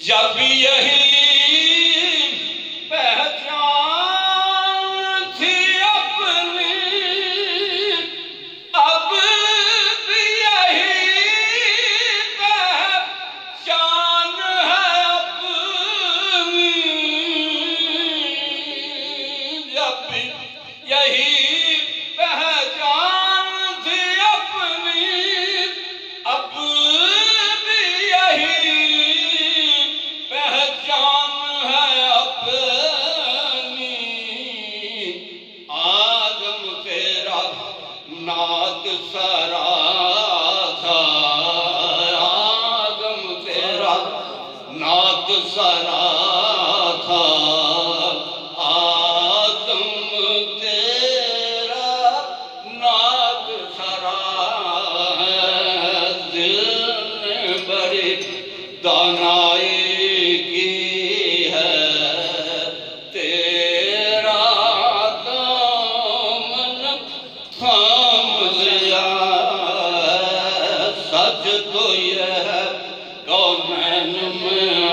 जब यही पहचान थी अपनी, अब भी यही पहचान है अपनी। जब यही पहचान थी अपनी, अब भी यही पहचान है अपनी। आदम तेरा नात सरा था, आदम तेरा नात सरा था, आदम तेरा नात सरा है। दिल ने बड़ी दानाई की है, तेरा दामन थाम लिया है। सच तो यह है कौनैन में